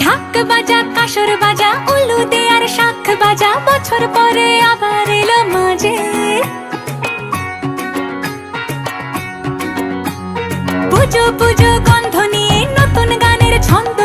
ঢাক বাজা কাসর বাজা উলু দে আর শাখ বাজা, বছর পরে আবার এলো মাঝে। পুজো পুজো গন্ধ নিয়ে নতুন গানের ছন্দ